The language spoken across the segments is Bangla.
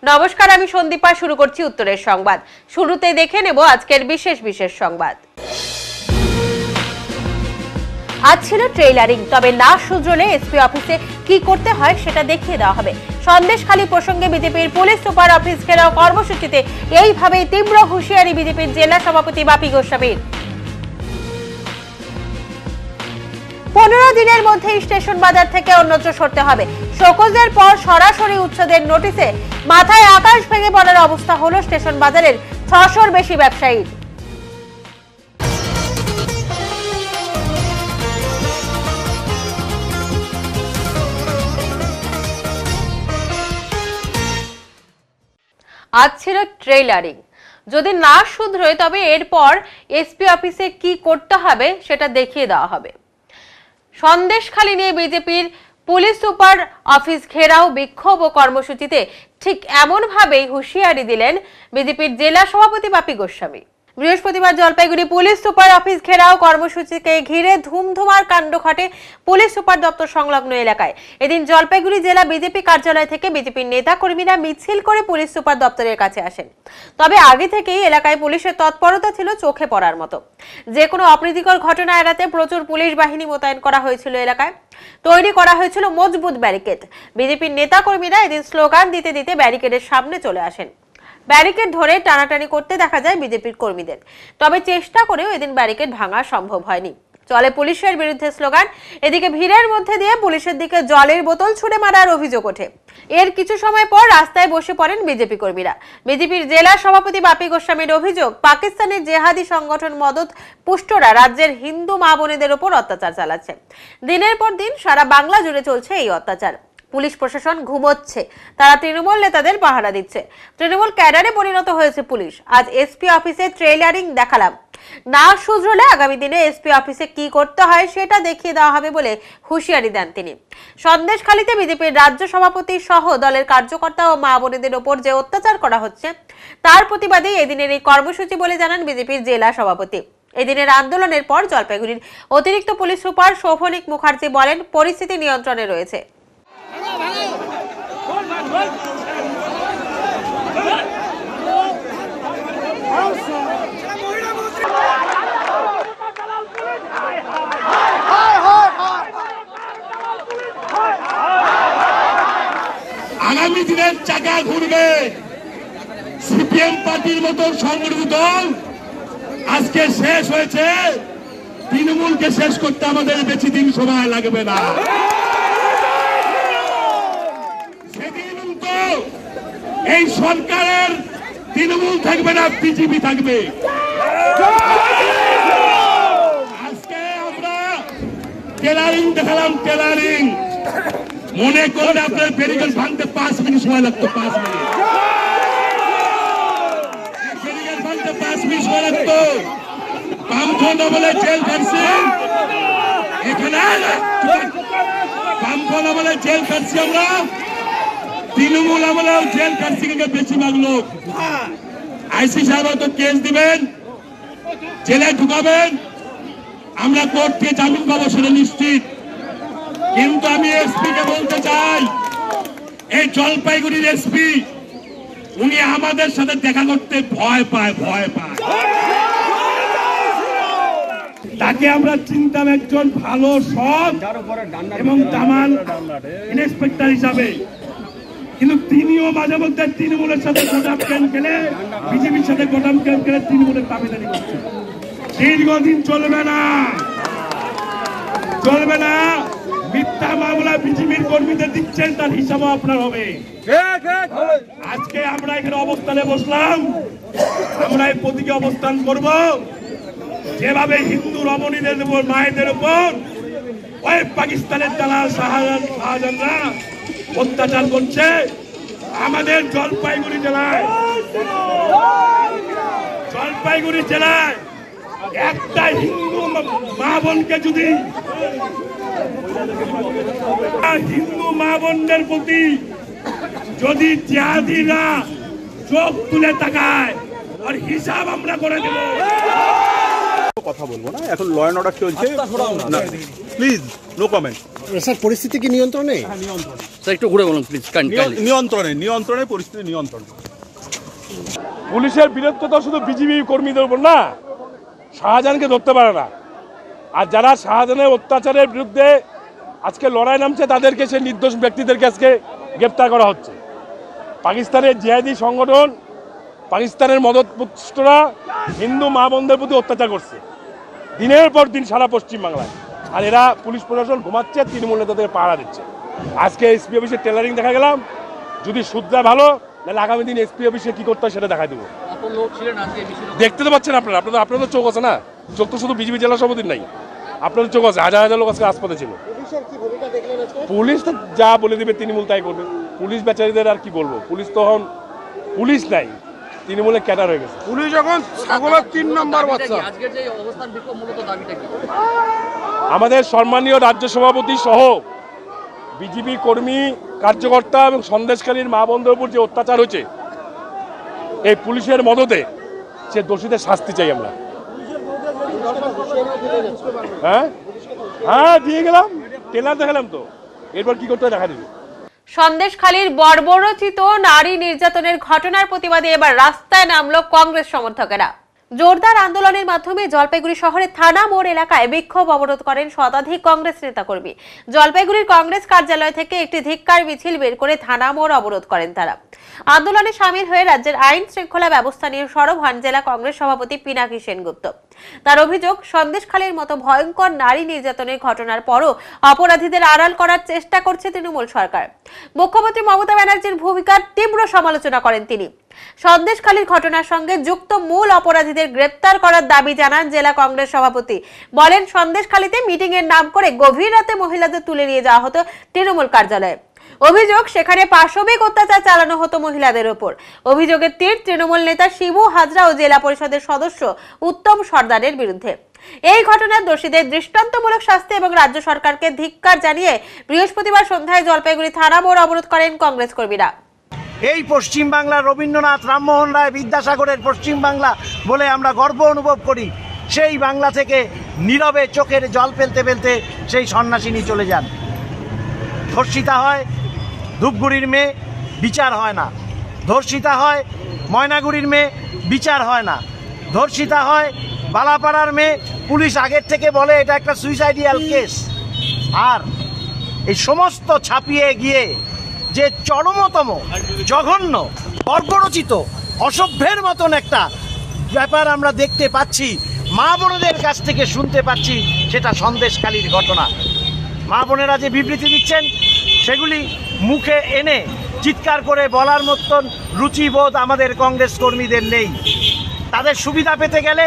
নমস্কার, আমি সন্দীপা। শুরু করছি উত্তরের সংবাদ। শুরুতে দেখে নেব আজকের বিশেষ সংবাদ। আজ ছিল ট্রেইলারিং, তবে না শুধরলে এসপি অফিসে কি করতে হয় সেটা দেখিয়ে দেওয়া হবে। সন্দেশখালী প্রসঙ্গে বিজেপির পুলিশ সুপার অফিস ঘেরাও কর্মসূচিতে এইভাবেই তীব্র হুঁশিয়ারি বিজেপির জেলা সভাপতি বাপি গোস্বামীর। 15 দিনের মধ্যে স্টেশন বাজার থেকে অন্যত্র সরতে হবে। শোকজের পর সরাসরি উচ্ছেদের নোটিশে মাথায় আকাশ ভেঙে পড়ার অবস্থা হলো স্টেশন বাজারের 600-র বেশি ব্যবসায়ীর। আজ ছিল ট্রেইলারিং। যদি না শুধরোয় তবে এরপর এসপি অফিসে কি করতে হবে সেটা দেখিয়ে দেওয়া হবে। সন্দেশখালী নিয়ে বিজেপির পুলিশ সুপার অফিস ঘেরাও বিক্ষোভ ও কর্মসূচিতে ঠিক এমন ভাবেই হুঁশিয়ারি দিলেন বিজেপির জেলা সভাপতি বাপি গোস্বামী। বৃহস্পতিবার জলপাইগুড়ি পুলিশ সুপার অফিস ঘেরাও কর্মসূচিকে ঘিরে ধুমধুমার কাণ্ড ঘটে পুলিশ সুপার দপ্তর সংলগ্ন এলাকায়। এদিন জলপাইগুড়ি জেলা বিজেপি কার্যালয় থেকে বিজেপির নেতা কর্মীরা মিছিল করে পুলিশ সুপার দপ্তরের কাছে আসেন। তবে আগে থেকেই এলাকায় পুলিশের তৎপরতা ছিল চোখে পড়ার মতো। যে কোনো অপ্রীতিকর ঘটনা এড়াতে প্রচুর পুলিশ বাহিনী মোতায়েন করা হয়েছিল এলাকায়। তৈরি করা হয়েছিল মজবুত ব্যারিকেড। বিজেপির নেতা কর্মীরা এদিন স্লোগান দিতে দিতে ব্যারিকেডের সামনে চলে আসেন। ব্যারিকেড ধরে টানাটানি করতে দেখা যায় বিজেপির কর্মীদের। তবে চেষ্টা করেও এদিন ব্যারিকেড ভাঙা সম্ভব হয়নি। চলে পুলিশের বিরুদ্ধে স্লোগান। এদিকে ভিড়ের মধ্যে দিয়ে পুলিশের দিকে জলের বোতল ছুড়ে মারার অভিযোগ ওঠে। এর কিছু সময় পর রাস্তায় বসে পড়েন বিজেপি কর্মীরা। বিজেপির জেলা সভাপতি বাপি গোস্বামীর অভিযোগ, পাকিস্তানের জেহাদি সংগঠন মদত পুষ্টরা রাজ্যের হিন্দু মা বোনেদের উপর অত্যাচার চালাচ্ছে। দিনের পর দিন সারা বাংলা জুড়ে চলছে এই অত্যাচার। পুলিশ প্রশাসন ঘুমোচ্ছে, তারা তৃণমূল নেতাদের পাহারা দিচ্ছে। তৃণমূল ক্যাডারে পরিণত হয়েছে পুলিশ। আজ এসপি অফিসে ট্রেইলারিং দেখালাম, না শুধরলে আগামী দিনে এসপি অফিসে কি করতে হয় সেটা দেখিয়ে দেওয়া হবে বলে হুঁশিয়ারি দেন তিনি। সন্দেশখালীতে বিজেপির রাজ্য সভাপতি সহ দলের কার্যকর্তা ও মা বোনেদের ওপর যে অত্যাচার করা হচ্ছে তার প্রতিবাদেই এদিনের এই কর্মসূচি বলে জানান বিজেপির জেলা সভাপতি। এদিনের আন্দোলনের পর জলপাইগুড়ির অতিরিক্ত পুলিশ সুপার শোভনিক মুখার্জি বলেন, পরিস্থিতি নিয়ন্ত্রণে রয়েছে। আগামী দিনের চাকা ঘুরবে। সিপিএম পার্টির মতো সংগঠিত দল আজকে শেষ হয়েছে। তৃণমূলকে শেষ করতে আমাদের বেশি দিন সময় লাগবে না। সেদিন তো এই সরকারের তৃণমূল থাকবে না, বিজেপি থাকবে। আজকে আমরা টেলারিং দেখালাম, টেলারিং। মনে করলে আপনার ব্যারিকেড ভাঙতে 5 মিনিট সময় লাগতো। 5 মিনিট ব্যারিকেড ভাঙতে 5 মিনিট সময় লাগতো। বামফ্রন্ট আমলে জেল কাটছি, এখানে বামফ্রন্ট আমলে জেল কাটছি আমরা, তৃণমূল আমলেও জেল কাটছি। কিন্তু বেশিরভাগ লোক আইসি সাহেব তো কেস দিবেন, জেলে ঢুকাবেন, আমরা কোর্ট থেকে জামিন পাবো সেটা নিশ্চিত। কিন্তু আমি এসপি কে বলতে চাই, এই জলপাইগুড়ির এসপি উনি আমাদের সাথে দেখা করতে ভয় পায়। তাকে আমরা চিন্তাম একজন ভালো সৎ এবং দামান ইন্সপেক্টর হিসাবে, কিন্তু তিনিও মাঝে মধ্যে তৃণমূলের সাথে গোটাম ক্যাম্প খেলে, বিজেপির সাথে গোটাম ক্যাম্প খেলে তৃণমূলের দাবিদারি করছে। দীর্ঘদিন চলবে না। মিথ্যা মামলা বিজেপির কর্মীদের দিচ্ছেন, তার হিসাবও আপনার হবে। আজকে আমরা এখানে অবস্থানে বসলাম, আমরা এই প্রতীকে অবস্থান করব। যেভাবে হিন্দু রমণীদের উপর, মায়েদের উপর ওই পাকিস্তানের দালাল শাহজাহানরা অত্যাচার করছে, আমাদের জলপাইগুড়ি জেলায় একটা হিন্দু মা বোনকে যদি, হিন্দু মা বোনদের প্রতি যদি জিহাদিরা চোখ তুলে তাকায়, আর হিসাব আমরা করে দেব। কথা বলবো না, এখন ল অ্যান্ড অর্ডার চলছে, প্লিজ নো কমেন্ট। স্যার পরিস্থিতি কি নিয়ন্ত্রণে? স্যার একটু ঘুরে বলুন প্লিজ। নিয়ন্ত্রণে পরিস্থিতি নিয়ন্ত্রণে। পুলিশের বীরত্ব শুধু বিজিবি কর্মীদের উপর না, শাহজাহানকে ধরতে পারে না। আর যারা শাহজাহানের অত্যাচারের বিরুদ্ধে আজকে লড়াই নামছে তাদেরকে, সে নির্দোষ ব্যক্তিদেরকে আজকে গ্রেপ্তার করা হচ্ছে। পাকিস্তানের জিহাদি সংগঠন, পাকিস্তানের মদতপুষ্টরা হিন্দু মা বোনদের প্রতি অত্যাচার করছে দিনের পর দিন সারা পশ্চিমবাংলায়। আর এরা পুলিশ প্রশাসন ঘুমাচ্ছে, তৃণমূল নেতাদের পাহারা দিচ্ছে। আজকে এসপি অফিসে টেলারিং দেখা গেলাম, যদি শুদ্ধরা ভালো, নাহলে আগামী দিন এসপি অফিসে কি করতে হয় সেটা দেখা দেবো। দেখতে তো পাচ্ছেন আপনারা, আপনাদের চোখ আছে না, চোখ তো শুধু বিজেপি জেলা সভাপতির নাই, আপনাদের চোখ আছে। হাজার হাজার লোক আজকে হাসপাতালে ছিল। পুলিশ তো যা বলে দিবে তৃণমূল তাই করবে। পুলিশ বেচারীদের আর কি বলবো, পুলিশ তখন পুলিশ নাই, তৃণমূলে ক্যাডার হয়ে গেছে। পুলিশ যখন ছাগলের 3 নম্বর বাচ্চা। আমাদের সম্মানীয় রাজ্য সভাপতি সহ বিজেপি কর্মী, কার্যকর্তা এবং সন্দেশকারীর মা বোনদের উপর যে অত্যাচার হয়েছে এই পুলিশের মদতে, সে দোষীদের শাস্তি চাই আমরা। হ্যাঁ দিয়ে গেলাম, টেলার দেখালাম তো, এরপর কি করতে হয় দেখা দিবি। সন্দেশখালীর বর্বরচিত নারী নির্যাতনের ঘটনার প্রতিবাদে এবার রাস্তায় নামলো কংগ্রেস সমর্থকেরা। জোরদার আন্দোলনের মাধ্যমে জলপাইগুড়ি শহরের থানা মোড় এলাকায় বিক্ষোভ অবরোধ করেন শতাধিক কংগ্রেস নেতাকর্মী। জলপাইগুড়ির কংগ্রেস কার্যালয় থেকে একটি ধিক্কার মিছিল বের করে থানা মোড় অবরোধ করেন তারা। আন্দোলনে সামিল হয়ে রাজ্যের আইন শৃঙ্খলা ব্যবস্থা নিয়ে সরব হন জেলা কংগ্রেস সভাপতি পিনাকি সেনগুপ্ত। তার অভিযোগ, সন্দেশখালীর মতো ভয়ঙ্কর নারী নির্যাতনের ঘটনার পরও অপরাধীদের আড়াল করার চেষ্টা করছে তৃণমূল সরকার। মুখ্যমন্ত্রী মমতা ব্যানার্জির ভূমিকার তীব্র সমালোচনা করেন তিনি। সন্দেশখালীর ঘটনার সঙ্গে যুক্ত মূল অপরাধীদের গ্রেপ্তার করার দাবি জানান জেলা কংগ্রেস সভাপতি। বলেন, সন্দেশখালীতে মিটিং এর নাম করে গভীর রাতে মহিলাদের তুলে নিয়ে যাওয়া হতো তৃণমূল কার্যালয়ে। অভিযোগ, সেখানে পাশবিক অত্যাচার চালানো হতো মহিলাদের ওপর। অভিযোগের তীর তৃণমূল নেতা শিবু হাজরা ও জেলা পরিষদের সদস্য উত্তম সর্দারের বিরুদ্ধে। এই ঘটনার দোষীদের দৃষ্টান্তমূলক শাস্তি এবং রাজ্য সরকারকে ধিক্কার জানিয়ে বৃহস্পতিবার সন্ধ্যায় জলপাইগুড়ি থানা মোড় অবরোধ করেন কংগ্রেস কর্মীরা। এই পশ্চিম বাংলা রবীন্দ্রনাথ, রামমোহন রায়, বিদ্যাসাগরের পশ্চিম বাংলা বলে আমরা গর্ব অনুভব করি। সেই বাংলা থেকে নীরবে চোখের জল ফেলতে ফেলতে সেই সন্ন্যাসিনী চলে যান। ধর্ষিতা হয় ধূপগুড়ির মেয়ে, বিচার হয় না। ধর্ষিতা হয় ময়নাগুড়ির মেয়ে, বিচার হয় না। ধর্ষিতা হয় বালাপাড়ার মেয়ে, পুলিশ আগের থেকে বলে এটা একটা সুইসাইডিয়াল কেস। আর এই সমস্ত ছাপিয়ে গিয়ে যে চরমতম জঘন্য বর্বরচিত অসভ্যের মতন একটা ব্যাপার আমরা দেখতে পাচ্ছি, মা বোনদের কাছ থেকে শুনতে পাচ্ছি, সেটা সন্দেশখালীর ঘটনা। মা বোনেরা যে বিবৃতি দিচ্ছেন সেগুলি মুখে এনে চিৎকার করে বলার মতন রুচিবোধ আমাদের কংগ্রেস কর্মীদের নেই। তাদের সুবিধা পেতে গেলে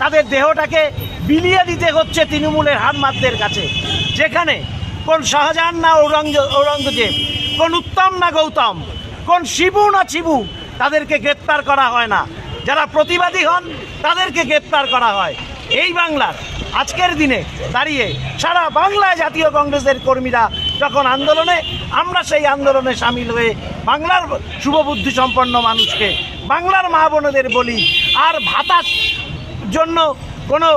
তাদের দেহটাকে বিলিয়ে দিতে হচ্ছে তৃণমূলের হারমাতদের কাছে, যেখানে কোন শাহজাহান না ঔরঙ্গজেব, কোন উত্তম না গৌতম, কোন শিবু না শিবু, তাদেরকে গ্রেপ্তার করা হয় না। যারা প্রতিবাদী হন তাদেরকে গ্রেপ্তার করা হয়। এই বাংলার আজকের দিনে দাঁড়িয়ে সারা বাংলায় জাতীয় কংগ্রেসের কর্মীরা যখন আন্দোলনে, আমরা সেই আন্দোলনে সামিল হয়ে বাংলার শুভবুদ্ধি সম্পন্ন মানুষকে, বাংলার মা বোনদের বলি, আর ভাতার জন্য কোনো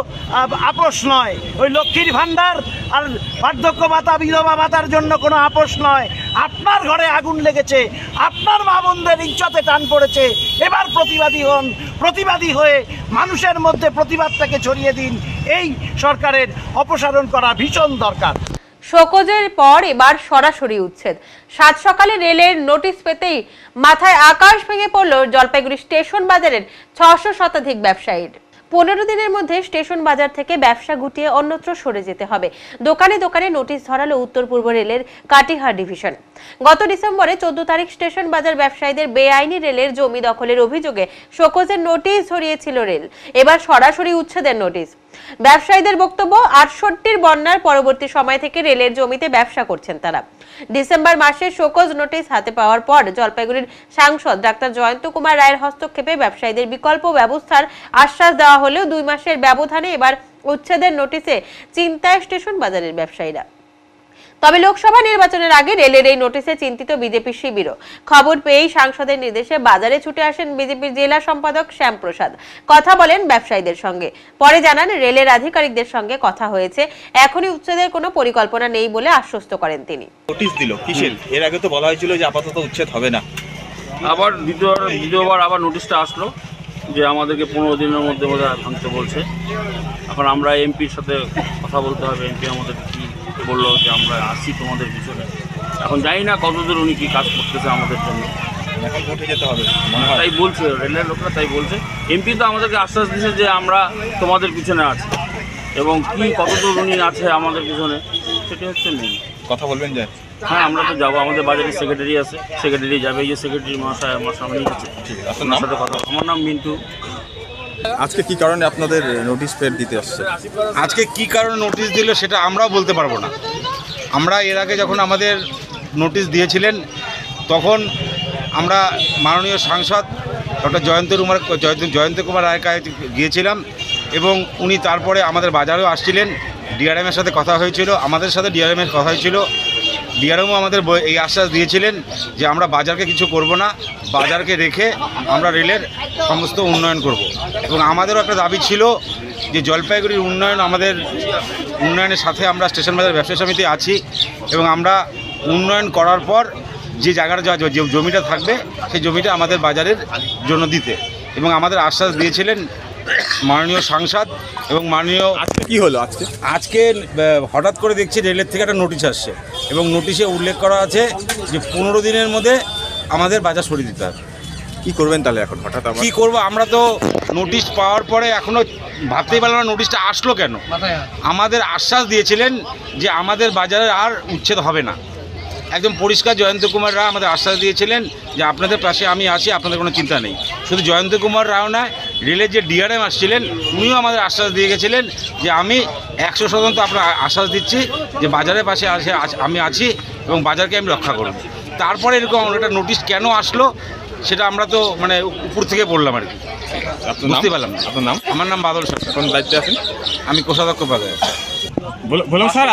আপোষ নয়। ওই লক্ষ্মীর ভাণ্ডার আর বার্ধক্য ভাতা, বিধবা ভাতার জন্য কোনো আপোষ নয়। আপনার ঘরে আগুন লেগেছে, আপনার মা বোনদের ইজ্জতে টান পড়েছে, এবার প্রতিবাদী হন। প্রতিবাদী হয়ে মানুষের মধ্যে প্রতিবাদটাকে ছড়িয়ে দিন। এই সরকারের অপসারণ করা ভীষণ দরকার। শোকজের পর এবার সরাসরি উচ্ছেদ। সাত সকালে রেলের নোটিশ পেতেই মাথায় আকাশ ভেঙে পড়ল জলপাইগুড়ি স্টেশন বাজারের 600 শতাধিক ব্যবসায়ীর। 15 দিনের মধ্যে স্টেশন বাজার থেকে ব্যবসা গুটিয়ে অন্যত্র সরে যেতে হবে। দোকানে দোকানে নোটিশ ধরালো উত্তর পূর্ব রেলের কাটিহার ডিভিশন। গত ডিসেম্বরে 14 তারিখ স্টেশন বাজার ব্যবসায়ীদের বেআইনি রেলের জমি দখলের অভিযোগে শোকজের নোটিশ ধরিয়েছিল রেল। এবার সরাসরি উচ্ছেদের নোটিশ। ব্যবসায়ীদের বক্তব্য, 68-র বন্যার পরবর্তী সময় থেকে রেলের জমিতে ব্যবসা করছেন তারা। ডিসেম্বর মাসে শোকজ নোটিশ হাতে পাওয়ার পর জলপাইগুড়ির সাংসদ ডাক্তার জয়ন্ত কুমার রায়ের হস্তক্ষেপে ব্যবসায়ীদের বিকল্প ব্যবস্থার আশ্বাস দেওয়া হলেও 2 মাসের ব্যবধানে এবার উচ্ছেদের নোটিশে চিন্তায় স্টেশন বাজারের ব্যবসায়ীরা। তবে লোকসভা নির্বাচনের আগে রেলের এই নোটিশে চিন্তিত বিজেপি শিবিরও। খবর পেয়েই সাংসদের নির্দেশে বাজারে ছুটে আসেন বিজেপির জেলা সম্পাদক শ্যামপ্রসাদ। কথা বলেন ব্যবসায়ীদের সঙ্গে, পরে জানান রেলের আধিকারিকদের সঙ্গে কথা হয়েছে, এখনই উচ্ছেদের কোনো পরিকল্পনা নেই বলে আশ্বস্ত করেন তিনি। নোটিশ দিল কিসের? এর আগে তো বলা হয়েছিল যে আপাতত উচ্ছেদ হবে না, আবার দ্বিতীয়বার আবার নোটিশটা আসলো যে আমাদেরকে 15 দিনের মধ্যে বোধহয় ভাঙতে বলছে। এখন আমরা এমপির সাথে কথা বলতে হবে, এমপি আমাদের কি বললো যে আমরা আসি তোমাদের পিছনে। এখন জানি না কতদূর উনি কি কাজ করতেছে আমাদের জন্য, এখন উঠে যেতে হবে মনে হয়। তাই বলছে রেলের লোকরা, তাই বলছে। এমপি তো আমাদেরকে আশ্বাস দিয়েছে যে আমরা তোমাদের পিছনে আছি, এবং কি কতদূর উনি আছে আমাদের পিছনে সেটা হচ্ছে নেই। কথা বলবেন যে হ্যাঁ, আমরা তো যাবো, আমাদের বাজারে সেক্রেটারি আছে, সেক্রেটারি যাবে, এই যে সেক্রেটারি মহাশয় আমার সামনেই আছে, ঠিক আছে। আপনার সাথে কথা। আমার নাম মিন্টু। আজকে কি কারণে আপনাদের নোটিশ পেড দিতে আসছে? আজকে কি কারণে নোটিশ দিল সেটা আমরাও বলতে পারবো না। আমরা এর আগে যখন আমাদের নোটিশ দিয়েছিলেন তখন আমরা মাননীয় সাংসদ ডক্টর জয়ন্ত কুমার রায়ের কাছে গিয়েছিলাম, এবং উনি তারপরে আমাদের বাজারেও আসছিলেন। ডিআরএমের সাথে কথা হয়েছিল, আমাদের সাথে ডিআরএমের কথা হয়েছিল। ডিআরএমও আমাদের এই আশ্বাস দিয়েছিলেন যে আমরা বাজারকে কিছু করব না, বাজারকে রেখে আমরা রেলের সমস্ত উন্নয়ন করব। এবং আমাদেরও একটা দাবি ছিল যে জলপাইগুড়ির উন্নয়ন, আমাদের উন্নয়নের সাথে আমরা স্টেশন বাজার ব্যবসায়ী সমিতি আছি, এবং আমরা উন্নয়ন করার পর যে জায়গাটা যে জমিটা থাকবে সেই জমিটা আমাদের বাজারের জন্য দিতে, এবং আমাদের আশ্বাস দিয়েছিলেন মাননীয় সাংসদ। এবং মাননীয় আজকে কি হলো? আজকে হঠাৎ করে দেখছি রেলের থেকে একটা নোটিশ আসছে, এবং নোটিশে উল্লেখ করা আছে যে 15 দিনের মধ্যে আমাদের বাজার সরিয়ে দিতে হবে। কি করবেন তাহলে এখন হঠাৎ আবার? কী করবো, আমরা তো নোটিশ পাওয়ার পরে এখনও ভাবতেই পারলাম না নোটিশটা আসলো কেন। আমাদের আশ্বাস দিয়েছিলেন যে আমাদের বাজারে আর উচ্ছেদ হবে না, একদম পরিষ্কার। জয়ন্ত কুমার রায় আমাদের আশ্বাস দিয়েছিলেন যে আপনাদের পাশে আমি আছি, আপনাদের কোনো চিন্তা নেই। শুধু জয়ন্ত কুমার রায় নয়, রেলের যে ডিআরএম আসছিলেন উনিও আমাদের আশ্বাস দিয়ে গেছিলেন যে আমি 100% আপনার আশ্বাস দিচ্ছি যে বাজারের পাশে আমি আছি এবং বাজারকে আমি রক্ষা করব। তারপরে এরকম একটা নোটিশ কেন আসলো সেটা আমরা তো মানে উপর থেকে বললাম আর কি, বুঝতে পারলাম না। আপনার নাম? আমার নাম বাদল সরকার। কোন দায়িত্বে আছেন? আমি কোষাধ্যক্ষ পদে আছি। বললাম স্যার,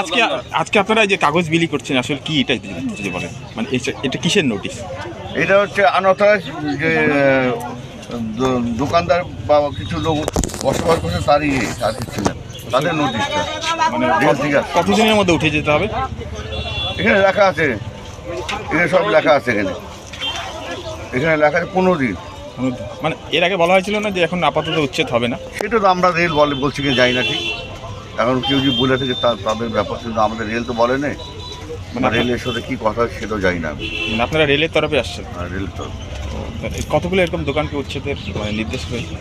আজকে আপনারা যে কাগজ বিলি করছেন আসলে কি, এটা যদি বলেন, মানে এটা কিসের নোটিশ? এটা হচ্ছে আনঅথরাইজ যে দোকানদার বা কিছু লোক বসবাস করছে তারই আর কিছু না, তাদের নোটিশটা মানে রেল থেকে আসছে। কতদিনের মধ্যে উঠে যেতে হবে? এখানে লেখা আছে, এখানে সব লেখা আছে, এখানে লেখা আছে 15 দিন। মানে এর আগে বলা হয়েছিল না যে এখন আপাতত উচ্ছেদ হবে না? সেটা তো আমরা রেল বলছি কি যাই না, ঠিক এখন কেউ যদি বলে থাকে তাদের ব্যাপার, কিন্তু আমাদের রেল তো বলে নেই, মানে রেলের সাথে কী কথা সেটাও জানি না আমি। মানে আপনারা রেলের তরফে আসছেন? রেল তো কতগুলো এরকম দোকানকে উচ্ছেদের মানে নির্দেশ হয়েছে?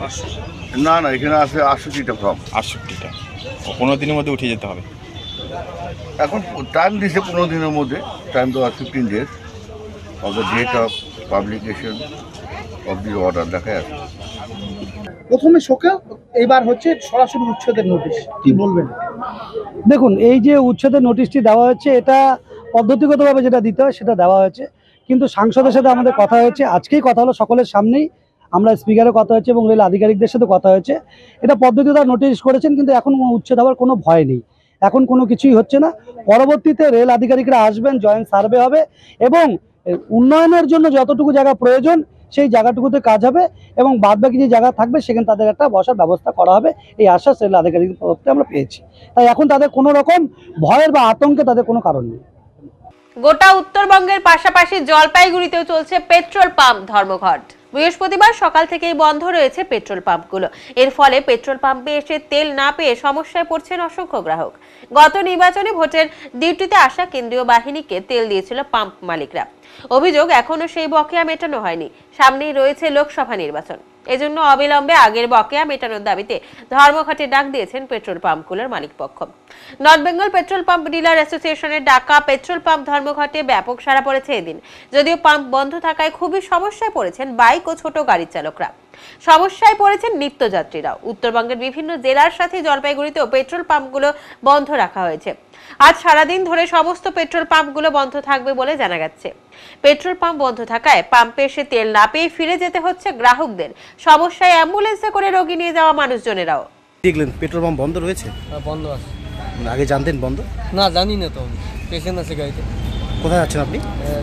না, এখানে আছে 68টা ফর্ম। 68টা 15 দিনের মধ্যে উঠে যেতে হবে। এখন টাইম দিছে 15 দিনের মধ্যে, টাইম তো 15 days of the date of publication of the order দেখা আছে। প্রথমে শোকে, এইবার হচ্ছে সরাসরি উচ্ছেদের নোটিশ, কি বলবেন? দেখুন, এই যে উচ্ছেদের নোটিশটি দেওয়া হয়েছে এটা পদ্ধতিগতভাবে যেটা দিতে হয় সেটা দেওয়া হয়েছে, কিন্তু সাংসদের সাথে আমাদের কথা হয়েছে, আজকেই কথা হলো সকলের সামনেই, আমরা স্পিকারের কথা হয়েছে এবং রেল আধিকারিকদের সাথে কথা হয়েছে। এটা পদ্ধতিগত নোটিশ করেছেন, কিন্তু এখন উচ্ছেদ হওয়ার কোনো ভয় নেই, এখন কোনো কিছুই হচ্ছে না। পরবর্তীতে রেল আধিকারিকরা আসবেন, জয়েন্ট সার্ভে হবে এবং উন্নয়নের জন্য যতটুকু জায়গা প্রয়োজন সেই জায়গাটুকুতে কাজ হবে, এবং বাদবাকি যে জায়গা থাকবে সেখানে তাদের একটা বসার ব্যবস্থা করা হবে, এই আশ্বাস রেল আধিকারিকের তরফ থেকে আমরা পেয়েছি। তাই এখন তাদের কোনো রকম ভয়ের বা আতঙ্কে তাদের কোনো কারণ নেই। গোটা উত্তরবঙ্গের পাশাপাশি জলপাইগুড়িতেও চলছে পেট্রোল পাম্প ধর্মঘট। বৃহস্পতিবার সকাল থেকেই বন্ধ রয়েছে পেট্রোল পাম্পগুলো। এর ফলে পেট্রোল পাম্পে এসে তেল না পেয়ে সমস্যায় পড়ছেন অসংখ্য গ্রাহক। গত নির্বাচনে ভোটের ডিউটিতে আসা কেন্দ্রীয় বাহিনীকে তেল দিয়েছিল পাম্প মালিকরা। অভিযোগ, এখনো সেই বকেয়া মেটানো হয়নি। সামনেই রয়েছে লোকসভা নির্বাচন, এজন্য অবিলম্বে আগের বকেয়া মেটানোর দাবিতে ধর্মঘটে ডাক দিয়েছেন পেট্রোল পাম্পগুলোর মালিকপক্ষ। North Bengal petrol pump dealer অ্যাসোসিয়েশনের ডাকা পেট্রোল পাম্প ধর্মঘটে ব্যাপক সাড়া পড়েছে এদিন। যদিও পাম্প বন্ধ থাকায় খুবই সমস্যায় পড়েছেন বাইক ও ছোট গাড়ির চালকরা, সমস্যায় পড়েছেন নিত্যযাত্রীরাও। উত্তরবঙ্গের বিভিন্ন জেলার সাথে জলপাইগুড়িতেও পেট্রোল পাম্পগুলো বন্ধ রাখা হয়েছে। আজ সারাদিন ধরে সমস্ত পেট্রোল পাম্পগুলো বন্ধ থাকবে বলে জানা গেছে। পেট্রোল পাম্প বন্ধ থাকায় পাম্পে এসে তেল না পেয়ে ফিরে যেতে হচ্ছে গ্রাহকদের। সমস্যায় অ্যাম্বুলেন্সে করে রোগী নিয়ে যাওয়া মানুষজনেরাও। দেখলেন পেট্রোল পাম্প বন্ধ রয়েছে? বন্ধ আছে। আগে জানতেন বন্ধ? না, জানি না তো। পেশেন্ট আছে গাড়িতে। কোথায় যাচ্ছেন আপনি?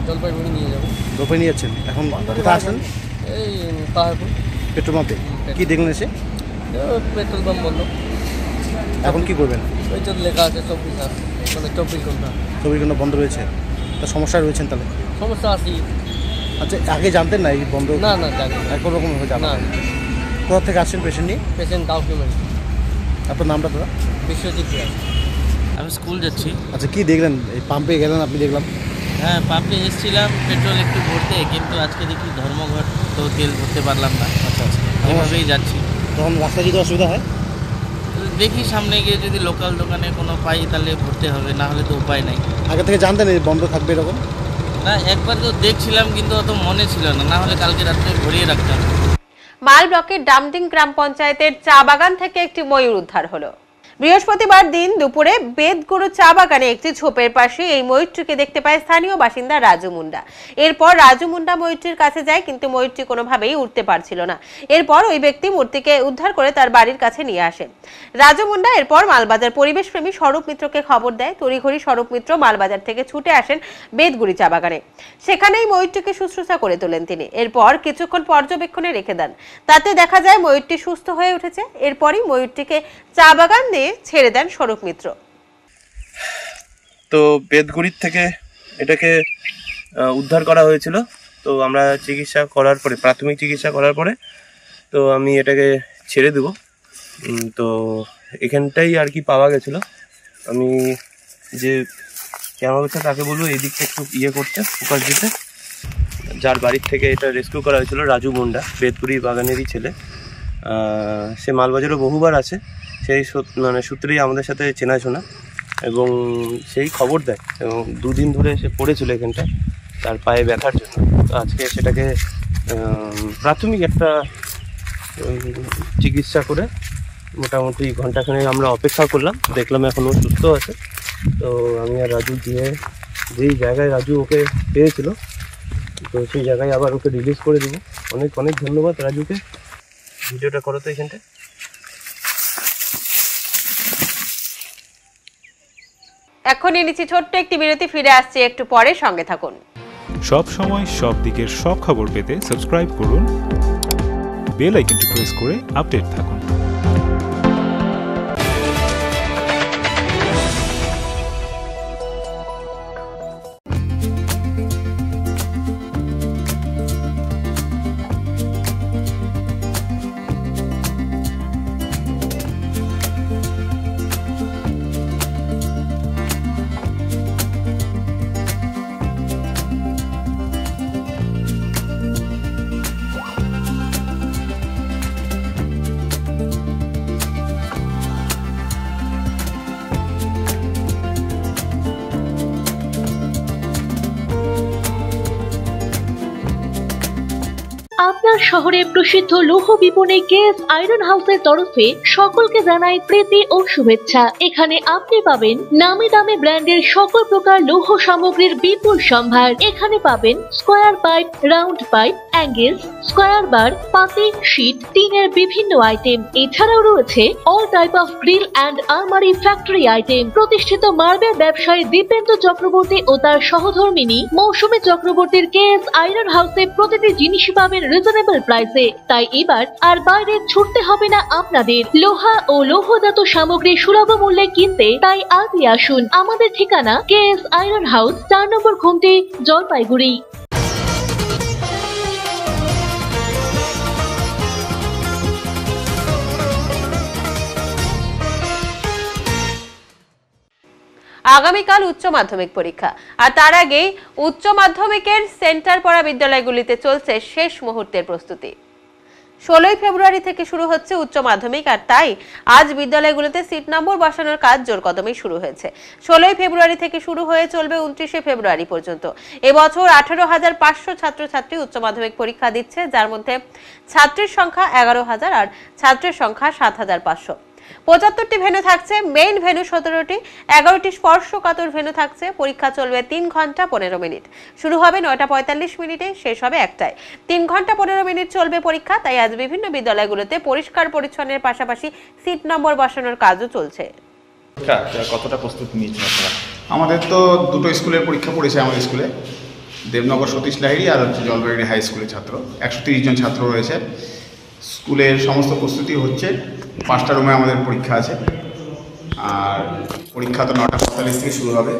জলপাইগুড়ি নিয়ে যাবো। জলপাই নিয়ে যাচ্ছেন, এখন কোথায় আসলেন? এই পাহাড়পুর পেট্রোল পাম্পে। কি দেখলেন এসে? পেট্রোল পাম্প বন্ধ। এখন কি করবেন? ওই তো লেখা আছে 24 আওয়ার, মানে 24 ঘন্টা। 24 ঘন্টা বন্ধ রয়েছে, তা সমস্যায় রয়েছেন তাহলে? সমস্যা আছে। আচ্ছা, আগে জানতেন না এই বন্ধ? না না জানি না, কোনো রকম হয়ে যাবে না। কোথা থেকে আসছেন পেশেন্ট নিয়ে? পেশেন্ট কাউকে মারি। আপনার নামটা দাদা? বিশ্বজিৎ রায়। আমি স্কুল যাচ্ছি। আচ্ছা, কি দেখলেন? এই পাম্পে গেলেন আপনি, দেখলাম। হ্যাঁ, পাম্পে এসেছিলাম পেট্রোল একটু ভরতে, কিন্তু আজকে দেখি ধর্মঘট, তো তেল ভরতে পারলাম না। আচ্ছা আচ্ছা, এভাবেই যাচ্ছি। তখন রাস্তায় যদি অসুবিধা হয়? তো দেখি সামনে গিয়ে যদি লোকাল দোকানে কোনো পাই তাহলে ভরতে হবে, না হলে তো উপায় নাই। আগে থেকে জানতেন এই বন্ধ থাকবে এরকম? না, একবার তো দেখছিলাম কিন্তু অত মনে ছিল না, না হলে কালকে রাত্রে ভরিয়ে রাখতাম। মাল ব্লকের ডামডিং গ্রাম পঞ্চায়েতের চা বাগান থেকে একটি ময়ূর উদ্ধার হলো। বৃহস্পতিবার দিন দুপুরে বেদগুরু চা বাগানে একটি ঝোপের পাশে এই ময়ূরটিকে দেখতে পায় স্থানীয় বাসিন্দা রাজু মুন্ডা। এরপর রাজু মুন্ডা ময়ূরটির কাছে যায়, কিন্তু ময়ূরটি কোনোভাবেই উঠতে পারছিল না। এরপর ওই ব্যক্তি মূর্তিকে উদ্ধার করে তার বাড়ির কাছে নিয়ে আসে। রাজু মুন্ডা এরপর মালবাজার পরিবেশপ্রেমী স্বরূপ মিত্রকে খবর দেয়। তড়িঘড়ি স্বরূপ মিত্র মালবাজার থেকে ছুটে আসেন বেদগুড়ি চা বাগানে। সেখানেই ময়ূরটিকে শুশ্রূষা করে তোলেন তিনি। এরপর কিছুক্ষণ পর্যবেক্ষণে রেখে দেন। তাতে দেখা যায় ময়ূরটি সুস্থ হয়ে উঠেছে। এরপরই ময়ূরটিকে চা বাগান নিয়ে ছেড়ে দেন স্বরূপ মিত্র। তো বেদগুড়ির থেকে এটাকে উদ্ধার করা হয়েছিল। তো আমরা চিকিৎসা করার পরে, প্রাথমিক চিকিৎসা করার পরে তো আমি এটাকে ছেড়ে দেব। তো এখানটাই আর কি পাওয়া গেছিল। আমি যে ক্যামেরা করছে তাকে বলবো এই দিকটা একটু করতে, ফোকাস দিতে। যার বাড়ির থেকে এটা রেস্কিউ করা হয়েছিল, রাজু মুন্ডা, বেদগুড়ি বাগানেরই ছেলে। সে মালবাজারও বহুবার আছে, সেই সূত্রেই আমাদের সাথে চেনাশোনা এবং সেই খবর দেয়। এবং 2 দিন ধরে সে পড়েছিল এখানটা তার পায়ে ব্যথার জন্য। তো আজকে সেটাকে প্রাথমিক একটা চিকিৎসা করে মোটামুটি ঘন্টাখানেক আমরা অপেক্ষা করলাম, দেখলাম এখনও সুস্থ আছে। তো আমি আর রাজু গিয়ে যেই জায়গায় রাজু ওকে পেয়েছিল, তো সেই জায়গায় আবার ওকে রিলিজ করে দেবো। অনেক অনেক ধন্যবাদ রাজুকে। ভিডিওটা করো তো এখানটা। এখন নিচ্ছি ছোট্ট একটি বিরতি, ফিরে আসছে একটু পরে, সঙ্গে থাকুন। সব সময় সব দিকের সব খবর পেতে সাবস্ক্রাইব করুন, বেল আইকনটি প্রেস করে আপডেট থাকুন। আপনার শহরে প্রসিদ্ধ লৌহ বিপণী কেএস আয়রন হাউসের তরফে সকলকে জানাই প্রীতি ও শুভেচ্ছা। এখানে আপনি পাবেন নামি দামি ব্র্যান্ডের সকল প্রকার লৌহ সামগ্রীর বিপুল সম্ভার। এখানে পাবেন square pipe, round pipe, angle, square bar, পাতি, শীট, টিনের বিভিন্ন আইটেম। এছাড়াও রয়েছে all type of grill and আলমারি ফ্যাক্টরি আইটেম। প্রতিষ্ঠিত মার্বেল ব্যবসায়ী দীপেন্দ্র চক্রবর্তী ও তার সহধর্মিনী মৌসুমী চক্রবর্তীর কেএস আয়রন হাউসে প্রতিটি জিনিসই পাবেন রিজনেবল প্রাইসে। তাই এবার আর বাইরে ছুটতে হবে না আপনাদের। লোহা ও লৌহজাত সামগ্রী সুলভ মূল্যে কিনতে তাই আজই আসুন। আমাদের ঠিকানা কেএস আয়রন হাউস, 4 নম্বর ঘুমটি, জলপাইগুড়ি। আগামীকাল উচ্চ মাধ্যমিক পরীক্ষা, আর তার আগেই উচ্চ মাধ্যমিকের সেন্টার পড়া বিদ্যালয়গুলিতে চলছে শেষ মুহূর্তের প্রস্তুতি। 16ই ফেব্রুয়ারি থেকে শুরু হচ্ছে উচ্চ মাধ্যমিক, আর তাই আজ বিদ্যালয়গুলোতে সিট নম্বর বসানোর কাজ জোর কদমে শুরু হয়েছে। 16ই ফেব্রুয়ারি থেকে শুরু হয়ে চলবে 29শে ফেব্রুয়ারি পর্যন্ত। এবছর 18,500 ছাত্রছাত্রী উচ্চ মাধ্যমিক পরীক্ষা দিচ্ছে, যার মধ্যে ছাত্রীর সংখ্যা 11,000 আর ছাত্রের সংখ্যা 7,500। 75টি ভেন্যু থাকছে, মেইন ভেন্যু 17টি, 11টি স্পর্শকাতর ভেন্যু থাকছে। পরীক্ষা চলবে 3 ঘন্টা 15 মিনিট। শুরু হবে 9টা 45 মিনিটে, শেষ হবে 1টায়। 3 ঘন্টা 15 মিনিট চলবে পরীক্ষা। তাই আজ বিভিন্ন বিদ্যালয়গুলোতে পরিষ্কার পরিচ্ছন্নের পাশাপাশি সিট নম্বর বসানোর কাজও চলছে। কতটা প্রস্তুতি নিয়েছেন আপনারা? আমাদের তো দুটো স্কুলের পরীক্ষা পড়েছে আমাদের স্কুলে, দেবনগর সতীশ লাহিড়ী আর হচ্ছে জলপাইগুড়ি হাই স্কুলের ছাত্র। 130 জন ছাত্র রয়েছে। স্কুলের সমস্ত প্রস্তুতি হচ্ছে। 5টা রুমে আমাদের পরীক্ষা আছে, আর পরীক্ষা তো 9:45 থেকে শুরু হবে।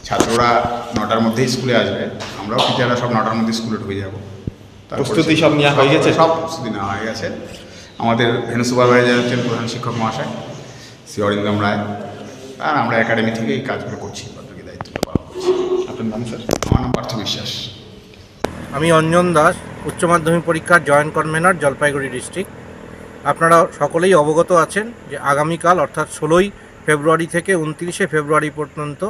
ছাত্ররা 9টার মধ্যেই স্কুলে আসবে, আমরাও টিচাররা সব 9টার মধ্যে স্কুলে ঢুকে যাবো। প্রস্তুতি সব নেওয়া হয়ে গেছে? সব প্রস্তুতি নেওয়া হয়ে গেছে। আমাদের ভেনু সুপারভাইজার হচ্ছেন প্রধান শিক্ষক মহাশয় শ্রী অরিন্দম রায়, আর আমরা একাডেমি থেকে এই কাজগুলো করছি, বাকি দায়িত্বটা পালন করছি। আপনার নাম স্যার? আমার নাম পার্থ বিশ্বাস। আমি অঞ্জন দাস, উচ্চ মাধ্যমিক পরীক্ষার জয়েন্ট কনভেনর, জলপাইগুড়ি ডিস্ট্রিক্ট। আপনারা সকলেই অবগত আছেন যে আগামীকাল অর্থাৎ 16ই ফেব্রুয়ারি থেকে 29শে ফেব্রুয়ারি পর্যন্ত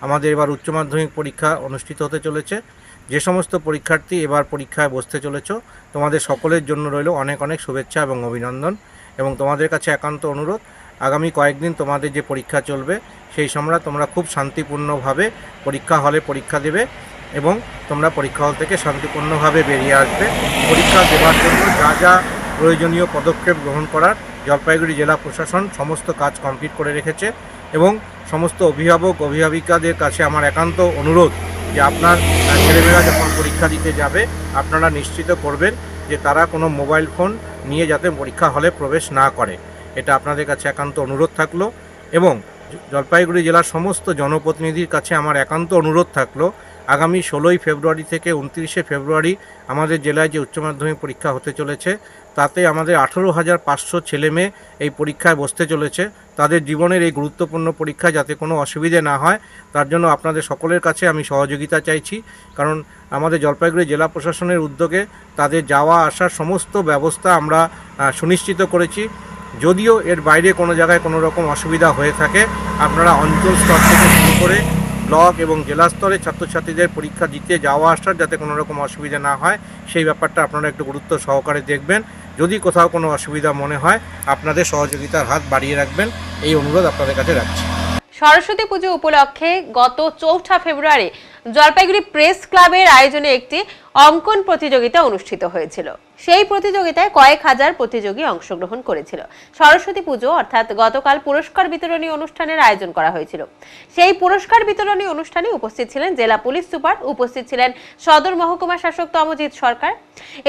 আমাদের এবার উচ্চ মাধ্যমিক পরীক্ষা অনুষ্ঠিত হতে চলেছে। যে সমস্ত পরীক্ষার্থী এবার পরীক্ষায় বসতে চলেছ, তোমাদের সকলের জন্য রইল অনেক অনেক শুভেচ্ছা এবং অভিনন্দন। এবং তোমাদের কাছে একান্ত অনুরোধ, আগামী কয়েকদিন তোমাদের যে পরীক্ষা চলবে সেই সময় তোমরা খুব শান্তিপূর্ণভাবে পরীক্ষা হলে পরীক্ষা দেবে এবং তোমরা পরীক্ষা হল থেকে শান্তিপূর্ণভাবে বেরিয়ে আসবে। পরীক্ষা দেওয়ার জন্য যা যা প্রয়োজনীয় পদক্ষেপ গ্রহণ করার জলপাইগুড়ি জেলা প্রশাসন সমস্ত কাজ কমপ্লিট করে রেখেছে। এবং সমস্ত অভিভাবক অভিভাবিকাদের কাছে আমার একান্ত অনুরোধ যে আপনার ছেলেমেয়েরা যখন পরীক্ষা দিতে যাবে আপনারা নিশ্চিত করবেন যে তারা কোনো মোবাইল ফোন নিয়ে যাতে পরীক্ষা হলে প্রবেশ না করে, এটা আপনাদের কাছে একান্ত অনুরোধ থাকলো। এবং জলপাইগুড়ি জেলার সমস্ত জনপ্রতিনিধির কাছে আমার একান্ত অনুরোধ থাকলো, আগামী 16ই ফেব্রুয়ারি থেকে 29শে ফেব্রুয়ারি আমাদের জেলায় যে উচ্চ মাধ্যমিক পরীক্ষা হতে চলেছে তাতে আমাদের 18,500 ছেলেমেয়ে এই পরীক্ষায় বসতে চলেছে। তাদের জীবনের এই গুরুত্বপূর্ণ পরীক্ষায় যাতে কোনো অসুবিধে না হয় তার জন্য আপনাদের সকলের কাছে আমি সহযোগিতা চাইছি। কারণ আমাদের জলপাইগুড়ি জেলা প্রশাসনের উদ্যোগে তাদের যাওয়া আসার সমস্ত ব্যবস্থা আমরা সুনিশ্চিত করেছি। যদিও এর বাইরে কোনো জায়গায় কোনো রকম অসুবিধা হয়ে থাকে, আপনারা অঞ্চল স্তর থেকে শুরু করে ব্লক এবং জেলা স্তরে ছাত্রছাত্রীদের পরীক্ষা দিতে যাওয়া আসার যাতে কোনো রকম অসুবিধা না হয় সেই ব্যাপারটা আপনারা একটু গুরুত্ব সহকারে দেখবেন। যদি কোথাও কোনো অসুবিধা মনে হয় আপনাদের সহযোগিতার হাত বাড়িয়ে রাখবেন, এই অনুরোধ আপনাদের কাছে রাখছি। সরস্বতী পুজো উপলক্ষে গত 4 ফেব্রুয়ারি জলপাইগুড়ি প্রেস ক্লাবের আয়োজনে একটি অঙ্কন প্রতিযোগিতা অনুষ্ঠিত হয়েছিল। সেই প্রতিযোগিতায় কয়েক হাজার প্রতিযোগী অংশগ্রহণ করেছিল। সরস্বতী পুজো অর্থাৎ গতকাল পুরস্কার বিতরণী অনুষ্ঠানের আয়োজন করা হয়েছিল। সেই পুরস্কার বিতরণী অনুষ্ঠানে উপস্থিত ছিলেন জেলা পুলিশ সুপার, উপস্থিত ছিলেন সদর মহকুমা শাসক তমজিৎ সরকার।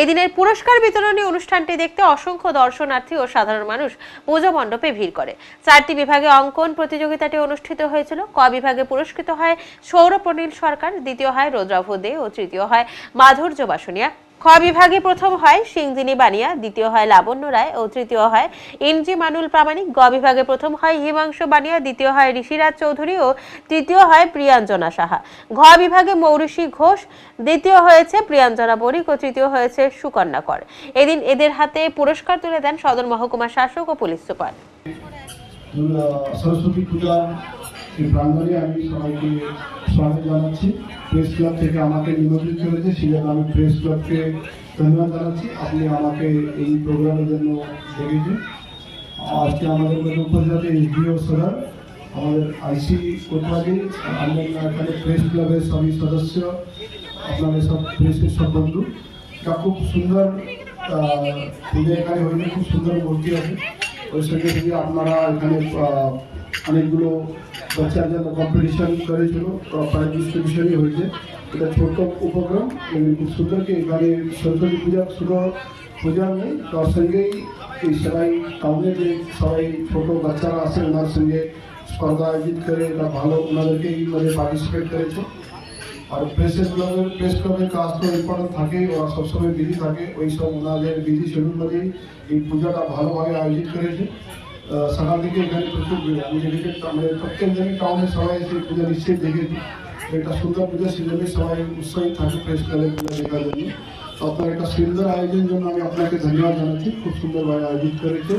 এদিনের পুরস্কার বিতরণী অনুষ্ঠানটি দেখতে অসংখ্য দর্শনার্থী ও সাধারণ মানুষ পুজো মণ্ডপে ভিড় করে। 4টি বিভাগে অঙ্কন প্রতিযোগিতাটি অনুষ্ঠিত হয়েছিল। ক বিভাগে পুরস্কৃত হয় সৌরপ্রনীল সরকার, দ্বিতীয় হয় রোদ্রাভ দে ও তৃতীয় হয় মাধুর্য বাসনিয়া। খ বিভাগে প্রথম হয় সিংজিনী বানিয়া, দ্বিতীয় হয় লাবণ্য রায় ও তৃতীয় হয় ইনজি মানুল প্রামাণিক। গ বিভাগে প্রথম হয় হিমাংশু বানিয়া, দ্বিতীয় হয় ঋষিরাজ চৌধুরী ও তৃতীয় হয় প্রিয়াঞ্জনা সাহা। ঘ বিভাগে মৌরিষী ঘোষ, দ্বিতীয় হয়েছে প্রিয়াঞ্জনা বণিক ও তৃতীয় হয়েছে সুকন্যা কর। এদিন এদের হাতে পুরস্কার তুলে দেন সদর মহকুমা শাসক ও পুলিশ সুপার। সরস্বতী পূজা প্রাঙ্গণে আমি সবাইকে স্বাগত জানাচ্ছি। প্রেস ক্লাব থেকে আমাকে নিমন্ত্রণ করেছে, সেই জন্য আমি প্রেস ক্লাবকে ধন্যবাদ জানাচ্ছি। আপনি আমাকে এই প্রোগ্রামের জন্য ডেকেছেন। আজকে আমাদের মধ্যে উপস্থিত আছে এসডিও সদর, আমাদের আইসি কোতোয়ালি, আমরা এখানে প্রেস ক্লাবের সবই সদস্য, আপনাদের সব প্রেসের সব বন্ধু। এটা খুব সুন্দর পূজা এখানে হয়েছে, খুব সুন্দর মূর্তি আছে। ওই সঙ্গে সঙ্গে আপনারা এখানে অনেকগুলো বাচ্চার জন্য কম্পিটিশন করেছিল, প্রাইজ ডিস্ট্রিবিউশনই হয়েছে। এটা ছোট উপক্রম, খুব সুন্দরকে এখানে সরস্বতী পূজা শুধু পূজা নেই, তার সঙ্গেই এই সবাই টাউনে যে সবাই ছোট বাচ্চারা আছে ওনার সঙ্গে স্পর্ধা আয়োজিত করে এটা ভালো, ওনাদেরকে এই মানে পার্টিসিপেট করেছে। আর প্রেস ক্লাবের কাজ তো ইম্পর্টেন্ট থাকে, ওরা সবসময় বিজি থাকে, ওই সব ওনাদের বিজি শিডিউল মধ্যেই এই পূজাটা ভালোভাবে আয়োজিত করেছে। সকাল থেকে এখানে প্রচুর আমি দেখেছি, আমাদের প্রত্যেক জনই টাউনে সবাই এসে পূজা নিশ্চয়ই দেখেছি। একটা সুন্দর পূজা সেজন্যই সবাই উৎসাহী থাকে প্রেস ক্লাবের পূজা দেখার জন্য। তো আপনার একটা সুন্দর আয়োজনের জন্য আমি আপনাকে ধন্যবাদ জানাচ্ছি। খুব সুন্দরভাবে আয়োজিত করেছে,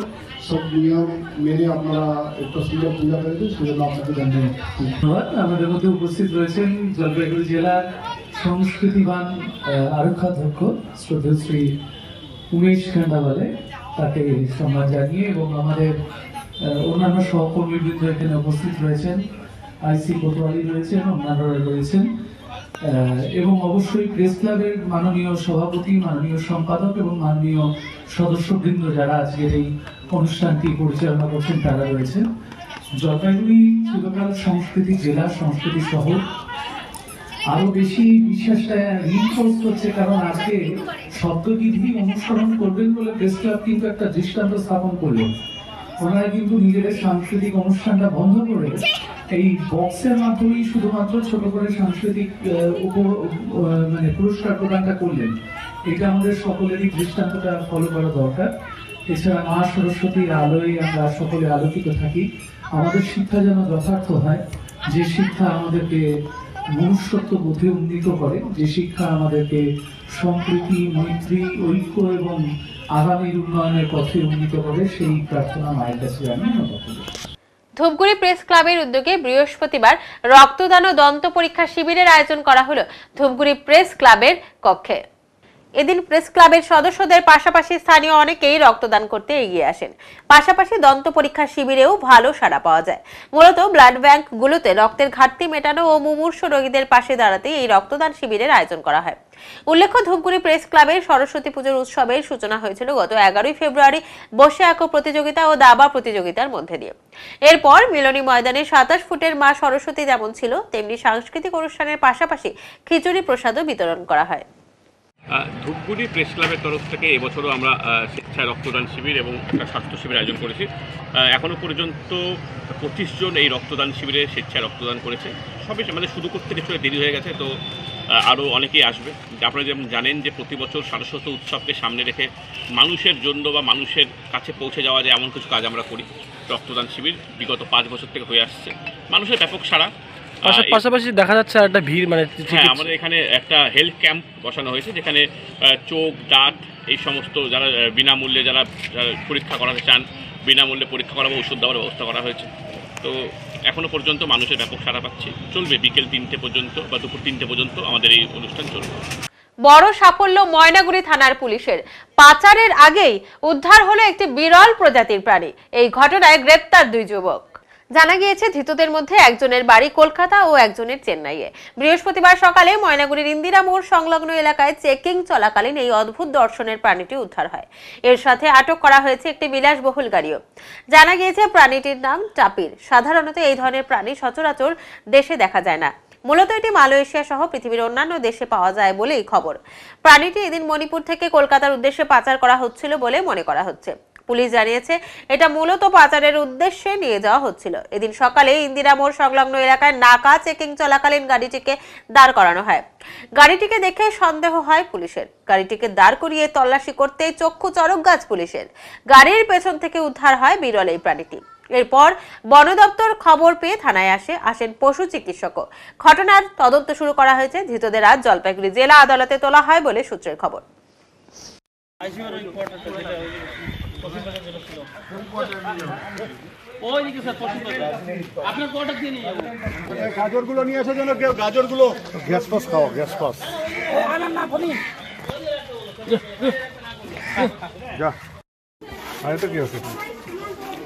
সব নিয়ম মেনে আপনারা একটা সুন্দর পূজা করেছে, সেজন্য আপনাকে ধন্যবাদ। আমাদের মধ্যে উপস্থিত রয়েছেন জলপাইগুড়ি জেলার সংস্কৃতিবান আরক্ষাধ্যক্ষ শ্রদ্ধেয় শ্রী উমেশ খান্ডাওয়ালে, তাকে সম্মান জানিয়ে, এবং আমাদের অন্যান্য সহকর্মীবৃন্দ এখানে উপস্থিত রয়েছেন, আইসি কোতোয়ালি রয়েছেন, অন্যান্যরা রয়েছেন, এবং অবশ্যই প্রেস ক্লাবের মাননীয় সভাপতি, মাননীয় সম্পাদক এবং মাননীয় সদস্যবৃন্দ যারা আজকের এই অনুষ্ঠানটি পরিচালনা করছেন তারা রয়েছেন। জলপাইগুড়ি চিরকাল সংস্কৃতি জেলা, সংস্কৃতি শহর। আরো বেশি বিশ্বাসটা রিইনফোর্স হচ্ছে, কারণ আজকে শব্দবিধি অনুসরণ করবেন বলে প্রেস ক্লাব কিন্তু একটা দৃষ্টান্ত স্থাপন করলেন। ওনারা কিন্তু নিজেদের সাংস্কৃতিক অনুষ্ঠানটা বন্ধ করে এই বক্সের মাধ্যমেই শুধুমাত্র ছোট করে সাংস্কৃতিক মানে পুরস্কার প্রদানটা করলেন। এটা আমাদের সকলেরই দৃষ্টান্তটা ফলো করা দরকার। এছাড়া মা সরস্বতীর আলোয় আমরা সকলে আলোকিত থাকি। আমাদের শিক্ষা যেন যথার্থ হয়, যে শিক্ষা আমাদেরকে মনুষ্যত্ব বোধে উন্নীত করে, যে শিক্ষা আমাদেরকে সম্প্রীতি, মৈত্রী, ঐক্য এবং আগামীর উন্নয়নের পথে উন্নীত করে, সেই প্রার্থনা মায়ের কাছে আমি করি। ধূপগুড়ি প্রেস ক্লাবের উদ্যোগে বৃহস্পতিবার রক্তদান ও দন্ত পরীক্ষা শিবিরের আয়োজন করা হলো ধূপগুড়ি প্রেস ক্লাবের কক্ষে। এদিন প্রেস ক্লাবের সদস্যদের পাশাপাশি স্থানীয় অনেকেই রক্তদান করতে এগিয়ে আসেন। পাশাপাশি দন্ত পরীক্ষা শিবিরেও ভালো সাড়া পাওয়া যায়। মূলত ব্লাড ব্যাংকগুলোতে রক্তের ঘাটতি মেটানো ও মুমূর্ষ রোগীদের পাশে দাঁড়াতে এই রক্তদান শিবিরের আয়োজন করা হয়। উল্লেখ্য, ধূপগুড়ি প্রেস ক্লাবের সরস্বতী পুজোর উৎসবের সূচনা হয়েছিল গত 11 ফেব্রুয়ারি বসে আঁকো প্রতিযোগিতা ও দাবা প্রতিযোগিতার মধ্যে দিয়ে। এরপর মিলনী ময়দানে 27 ফুটের মা সরস্বতী যেমন ছিল, তেমনি সাংস্কৃতিক অনুষ্ঠানের পাশাপাশি খিচুড়ি প্রসাদও বিতরণ করা হয়। ধূপগুড়ি প্রেস ক্লাবের তরফ থেকে এবছরও আমরা স্বেচ্ছায় রক্তদান শিবির এবং স্বাস্থ্য শিবির আয়োজন করেছি। এখনও পর্যন্ত 25 জন এই রক্তদান শিবিরে স্বেচ্ছায় রক্তদান করেছে। সবই আমাদের শুরু করতে কিছুটা দেরি হয়ে গেছে, তো আরও অনেকেই আসবে। আপনারা যেমন জানেন যে প্রতি বছর সারস্বত উৎসবকে সামনে রেখে মানুষের জন্য বা মানুষের কাছে পৌঁছে যাওয়া যায় এমন কিছু কাজ আমরা করি। রক্তদান শিবির বিগত 5 বছর থেকে হয়ে আসছে, মানুষের ব্যাপক সাড়া। পাশাপাশি দেখা যাচ্ছে একটা ভিড়, মানে হ্যাঁ, আমাদের এখানে একটা হেলথ ক্যাম্প বসানো হয়েছে, যেখানে চোখ, দাঁত এই সমস্ত যারা বিনামূল্যে যারা পরীক্ষা করাতে চান বিনামূল্যে পরীক্ষা করা বা ওষুধ দেওয়ার ব্যবস্থা করা হয়েছে। তো এখনও পর্যন্ত মানুষের ব্যাপক সাড়া পাচ্ছে। চলবে বিকেল 3টে পর্যন্ত বা দুপুর 3টে পর্যন্ত আমাদের এই অনুষ্ঠান চলবে। বড় সাফল্য ময়নাগুড়ি থানার পুলিশের। পাচারের আগেই উদ্ধার হলো একটি বিরল প্রজাতির প্রাণী। এই ঘটনায় গ্রেপ্তার 2 যুবক। জানা গিয়েছে, ধৃতদের মধ্যে একজনের বাড়ি কলকাতা ও একজনের চেন্নাইয়ে। বৃহস্পতিবার সকালে ময়নাগুড়ির ইন্দিরা মোড় সংলগ্ন এলাকায় চেকিং চলাকালীন এই অদ্ভুত দর্শনের প্রাণীটি উদ্ধার হয়। এর সাথে আটক করা হয়েছে একটি বিলাসবহুল গাড়িও। জানা গিয়েছে, প্রাণীটির নাম টাপির। সাধারণত এই ধরনের প্রাণী সচরাচর দেশে দেখা যায় না। মূলত এটি মালয়েশিয়া সহ পৃথিবীর অন্যান্য দেশে পাওয়া যায় বলেই খবর। প্রাণীটি এদিন মণিপুর থেকে কলকাতার উদ্দেশ্যে পাচার করা হচ্ছিল বলে মনে করা হচ্ছে। পুলিশ জানিয়েছে, এটা মূলত পাচারের উদ্দেশ্যে নিয়ে যাওয়া হচ্ছিল। এদিন সকালে ইন্দিরা মোড় সংলগ্ন এলাকায় নাকা চেকিং চলাকালীন গাড়িটিকে দাঁড় করানো হয়। গাড়িটিকে দেখে সন্দেহ হয় পুলিশের। গাড়িটিকে দাঁড় করিয়ে তল্লাশি করতেই চক্ষু চড়ক গাছ পুলিশের। গাড়ির পেছন থেকে উদ্ধার হয় বিরল এই প্রাণীটি। এরপর বন দপ্তর খবর পেয়ে থানায় আসেন পশু চিকিৎসকও। ঘটনার তদন্ত শুরু করা হয়েছে। ধৃতদের আজ জলপাইগুড়ি জেলা আদালতে তোলা হয় বলে সূত্রের খবর। গাজরগুলো নিয়ে আসার জন্য কেউ গাজরগুলো গ্যাস পাস খাও, গ্যাস পাস যা। আর এটা কি আছে?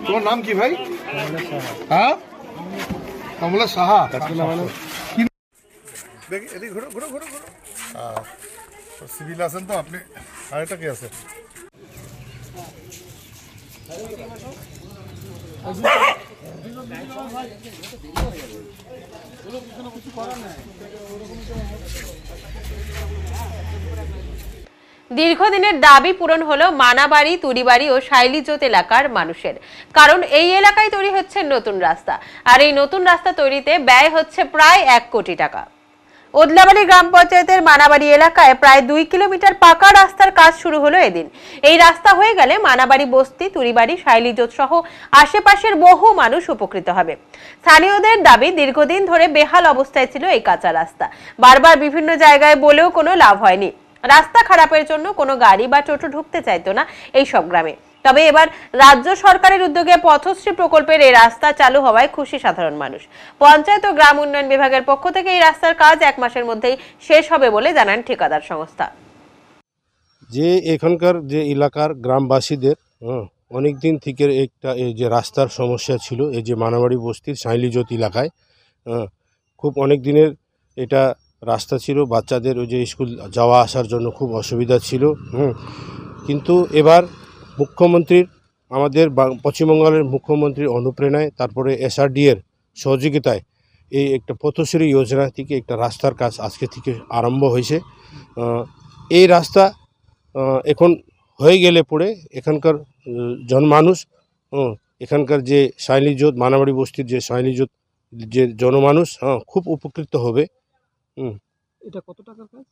তোমার নাম কি ভাই? হ্যাঁ, কমলা সাহা। এদিকে ঘুরো ঘুরো ঘুরো ঘুরো। সিভিল আছেন তো আপনি? আর এটা কি আছে? দীর্ঘদিনের দাবি পূরণ হলো মানাবাড়ি, তুরিবাড়ি ও শাইলিজোত এলাকার মানুষের। কারণ এই এলাকায় তৈরি হচ্ছে নতুন রাস্তা, আর এই নতুন রাস্তা তৈরিতে ব্যয় হচ্ছে প্রায় 1 কোটি টাকা। ওদলাবাড়ি গ্রাম পঞ্চায়েতের মানাবাড়ি এলাকায় প্রায় 2 কিলোমিটার পাকা রাস্তার কাজ শুরু হলো এদিন। এই রাস্তা হয়ে গেলে মানাবাড়ি বস্তি, তুরিবাড়ি, শাইলিজোত সহ আশেপাশের বহু মানুষ উপকৃত হবে। স্থানীয়দের দাবি, দীর্ঘদিন ধরে বেহাল অবস্থায় ছিল এই কাঁচা রাস্তা। বারবার বিভিন্ন জায়গায় বলেও কোনো লাভ হয়নি। রাস্তা খারাপের জন্য কোনো গাড়ি বা টোটো ঢুকতে চাইতো না এই সব গ্রামে। তবে এবার রাজ্য সরকারের উদ্যোগে পথশ্রী প্রকল্পের এই রাস্তা চালু হওয়ায় খুশি সাধারণ মানুষ। পঞ্চায়েত ও গ্রাম উন্নয়ন বিভাগের পক্ষ থেকে এই রাস্তার কাজ 1 মাসের মধ্যেই শেষ হবে বলে জানান ঠিকাদার সংস্থা। যে এখানকার যে এলাকার গ্রামবাসীদের অনেক দিন থেকে একটা এই যে রাস্তার সমস্যা ছিল, এই যে মানাবাড়ি বস্তির শাইলিজোত এলাকায় খুব অনেক দিনের এটা রাস্তা ছিল। বাচ্চাদের ওই যে স্কুল যাওয়া আসার জন্য খুব অসুবিধা ছিল। কিন্তু এবার মুখ্যমন্ত্রীর আমাদের পশ্চিমবঙ্গের মুখ্যমন্ত্রীর অনুপ্রেরণায়, তারপরে SRD এর সহযোগিতায় এই একটা পথশ্রী যোজনা থেকে একটা রাস্তার কাজ আজকে থেকে আরম্ভ হয়েছে। এই রাস্তা এখন হয়ে গেলে পরে এখানকার জনমানুষ, এখানকার যে শাইলিজোত মানাবাড়ি বস্তির যে শাইলিজোত যে জনমানুষ খুব উপকৃত হবে। এটা কত টাকার কাজ?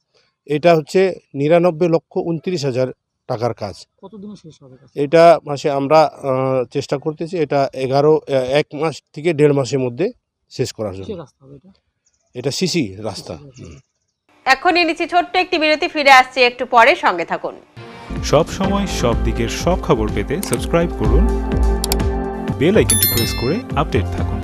এটা হচ্ছে 99,29,000 টাকার কাজ। কতদিনে শেষ হবে কাজ? এটা মাসে আমরা চেষ্টা করতেছি, এটা 1 মাস থেকে 1.5 মাসের মধ্যে শেষ করার জন্য। কিসের রাস্তা হবে এটা? এটা সিসি রাস্তা। এখন নিচ্ছি ছোট্ট একটি বিরতি, ফিরে আসছি একটু পরে, সঙ্গে থাকুন। সব সময় সব দিকের সব খবর পেতে সাবস্ক্রাইব করুন, বেল আইকনটি প্রেস করে আপডেট থাকুন।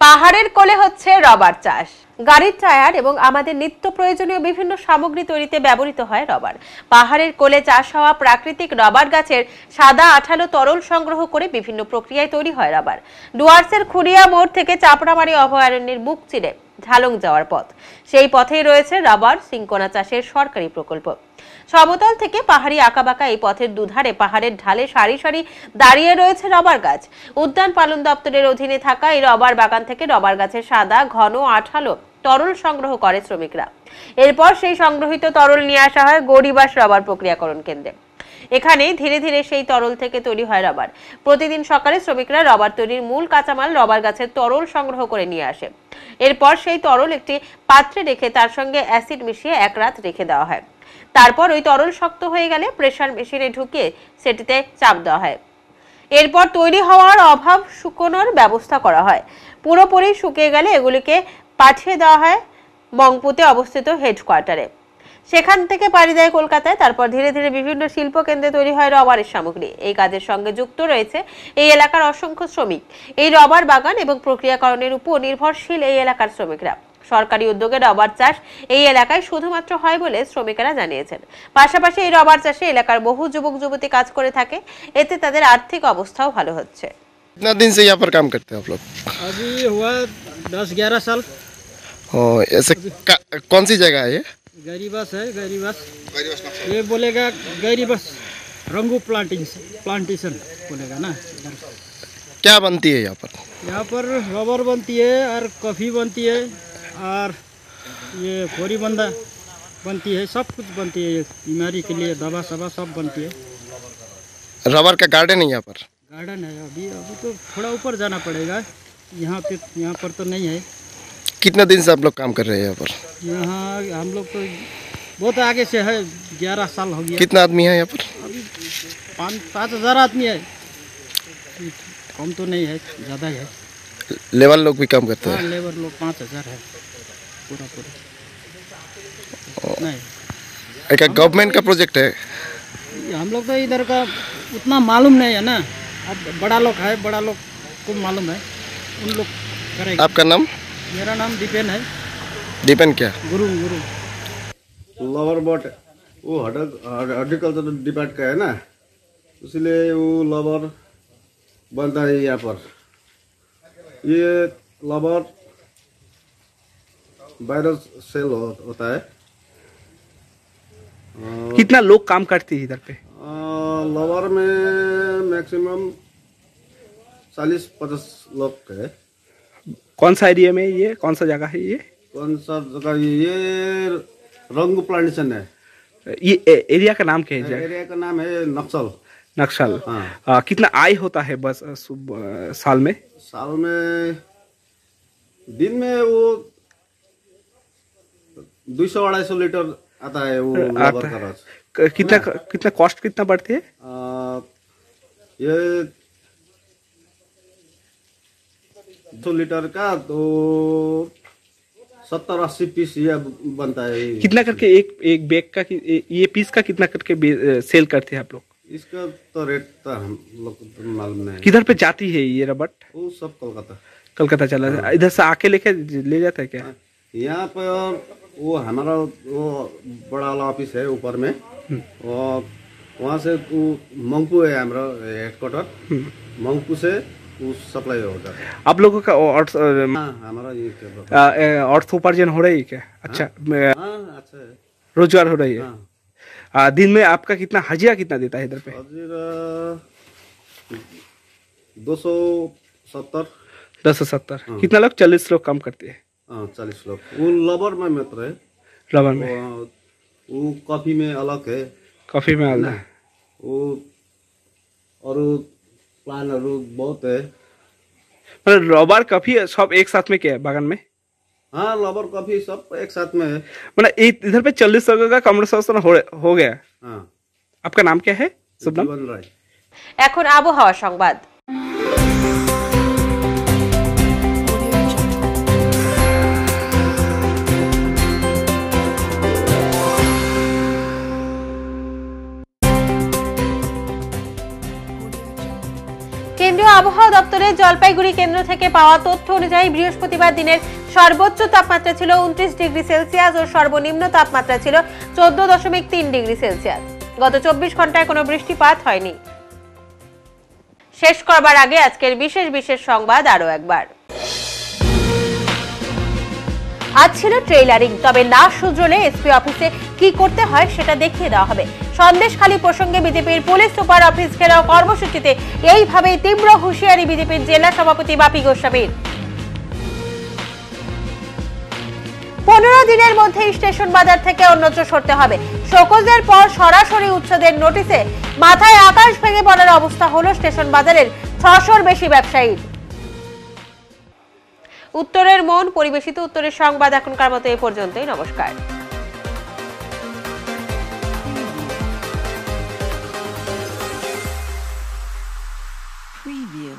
পাহাড়ের কোলে হচ্ছে রবার চাষ। গাড়ির টায়ার এবং আমাদের নিত্য প্রয়োজনীয় বিভিন্ন সামগ্রী তৈরিতে ব্যবহৃত হয় রবার। পাহাড়ের কোলে চাষ হওয়া প্রাকৃতিক রবার গাছের সাদা আঠালো তরল সংগ্রহ করে বিভিন্ন প্রক্রিয়ায় তৈরি হয় রবার। ডুয়ার্সের খুরিয়া মোড় থেকে চাপড়ামারি অভয়ারণ্যের বুক চিরে ঝালং যাওয়ার পথ, সেই পথেই রয়েছে রবার সিংকোনা চাষের সরকারি প্রকল্প। সমতল থেকে পাহাড়ি আঁকাবাঁকা এই পথের দুধারে পাহাড়ের ঢালে সারি সারি দাঁড়িয়ে রয়েছে রবার গাছ। উদ্যান পালন দপ্তরের অধীনে থাকা এই রবার বাগান থেকে রবার গাছের সাদা ঘন আঠালো তরল সংগ্রহ করে শ্রমিকরা। এরপর সেই সংগ্রহিত তরল নিয়ে আসা হয় গড়িবাস রবার প্রক্রিয়াকরণ কেন্দ্রে। এখানে ধীরে ধীরে সেই তরল থেকে তৈরি হয় রবার। প্রতিদিন সকালে শ্রমিকরা রবার তৈরির মূল কাঁচামাল রবার গাছের তরল সংগ্রহ করে নিয়ে আসে। এরপর সেই তরল একটি পাত্রে রেখে তার সঙ্গে অ্যাসিড মিশিয়ে 1 রাত রেখে দেওয়া হয়। তারপর ওই তরল শক্ত হয়ে গেলে প্রেসার মেশিনে ঢুকিয়ে সেটিতে চাপ দেওয়া হয়। এরপর তৈরি হওয়ার অভাব শুকোনোর ব্যবস্থা করা হয়। পুরোপুরি শুকিয়ে গেলে এগুলিকে পাঠিয়ে দেওয়া হয় মংপুতে অবস্থিত হেডকোয়ার্টারে। সেখান থেকে পাড়ি দেয় কলকাতায়। তারপর ধীরে ধীরে বিভিন্ন শিল্প কেন্দ্রে তৈরি হয় রবারের সামগ্রী। এই কাজের সঙ্গে যুক্ত রয়েছে এই এলাকার অসংখ্য শ্রমিক। এই রবার বাগান এবং প্রক্রিয়াকরণের উপর নির্ভরশীল এই এলাকার শ্রমিকরা। সরকারি উদ্যোগে রবার চাষ এই এলাকায় শুধুমাত্র হয় বলে শ্রমিকেরা জানিয়েছেন। পাশাপাশি এই রবার চাষে এলাকার বহু যুবক যুবতী কাজ করে থাকে, এতে তাদের আর্থিক অবস্থাও ভালো হচ্ছে। कितना दिन से यहाँ पर काम करते हैं आप लोग? अभी हुआ 10-11 साल। ऐसे कौन सी जगह है ये? गरीबस है, गरीबस ये बोलेगा गरीबस रंगू प्लांटेशन बोलेगा ना। क्या बनती है यहाँ पर रबर बनती है और कॉफ़ी बनती है और ये खोरी बंदा बनती है, सब कुछ बनती है। बीमारी के लिए दवा सवा सब बनती है। रबर का गार्डन है यहाँ पर? गार्डन है। अभी तो थोड़ा ऊपर जाना पड़ेगा, यहाँ पर तो नहीं है। कितना दिन से आप लोग काम कर रहे हैं यहाँ पर? यहाँ हम लोग तो बहुत आगे से है, 11 साल हो गया। कितना आदमी है यहाँ पर? अभी 5,000 आदमी है, कम तो नहीं है, ज़्यादा है। लेबर लोग भी काम करते हैं? हाँ, लेबर लोग 5,000 है पूरा। नहीं, एक गवर्नमेंट का प्रोजेक्ट है? हम लोग तो इधर का उतना मालूम नहीं है ना। अब बड़ा लोग है, बड़ा लोग को मालूम है, उन लोग करेंगे। आपका नाम? मेरा नाम दीपेन है। दीपेन क्या? गुरु। लवर बट वो हॉर्टिकल्चर डिपार्ट का है ना, इसलिए वो लवर बनता है यहाँ पर। ये लवर वायरस सेल होता है। कितना लोग काम करते हैं इधर पे? लवर में मैक्सिमम 40-50 लोग है। कौन सा एरिया में ये, कौन सा जगह है ये? कौन सा जगह? ये रंगू प्लांटेशन है। ये एरिया का नाम क्या है? एरिया का नाम है नक्सल। कितना आय होता है बस साल में? साल में दिन में वो 200-250 लीटर आता है वो रबर का रस। कितना कॉस्ट कितना बढ़ती है? ये 200 लीटर का तो 70-80 पीस ये बनता है। कितना करके एक बैग का ये पीस का कितना करके सेल करते हैं आप लोग? इसका तो रेट तो हम लोग को मालूम नहीं। किधर पे जाती है ये रबड़? वो सब कलकत्ता चला जाता है। इधर से आके लेके ले जाता है क्या? यहाँ पे वो हमारा वो बड़ा वाला ऑफिस है ऊपर में, और वहाँ से वो मंगपू है हमारा हेडक्वार्टर, मंगपू से वो सप्लाई हो जाता है। आप लोगों का हमारा ये अर्थ उपार्जन हो रही है क्या? अच्छा अच्छा है, रोजगार हो रही है। दिन में आपका कितना हाजिरा कितना देता है इधर पे? 270। कितना लोग? 40 लोग काम करते हैं। 40 लोग। वो लबर में मात्र है। लबर में वो कॉफी में अलग है। कॉफी में अलग है वो, और प्लान बहुत है। मतलब रबर कॉफी सब एक साथ में क्या है बागान में? हाँ, रबर कॉफी सब एक साथ में है। मतलब इधर पे 40 लोगों का कॉन्वर्सेशन हो गया। हाँ। आपका नाम क्या है? शुभ नाम? जीवन राय। এখন আবহাওয়া সংবাদ। কেন্দ্রীয় আবহাওয়া দপ্তরের জলপাইগুড়ি কেন্দ্র থেকে পাওয়া তথ্য অনুযায়ী বৃহস্পতিবার দিনের সর্বোচ্চ তাপমাত্রা ছিল 29 ডিগ্রি সেলসিয়াস ও সর্বনিম্ন তাপমাত্রা ছিল 14.3 ডিগ্রি সেলসিয়াস। গত 24 ঘন্টায় কোনো বৃষ্টিপাত হয়নি। শেষ করবার আগে আজকের বিশেষ সংবাদ আরো একবার। আজ ছিল ট্রেইলারিং, তবে না শুধরলে এসপি অফিসে কি করতে হয় সেটা দেখিয়ে দেওয়া হবে। সন্দেশখালী প্রসঙ্গে বিজেপির পুলিশ সুপার অফিস ঘেরাও কর্মসূচিতে এইভাবেই তীব্র হুঁশিয়ারি বিজেপির জেলা সভাপতি বাপি গোস্বামীর। 15 দিনের মধ্যে স্টেশন বাজার থেকে অন্যত্র সরতে হবে। শোকজের পর সরাসরি উচ্ছেদের নোটিশে মাথায় আকাশ ভেঙে পড়ার অবস্থা হলো স্টেশন বাজারের 600-র বেশি ব্যবসায়ীর। উত্তরের মন পরিবেশিত উত্তরের সংবাদ এখনকার মতো এই পর্যন্তই। নমস্কার। Preview.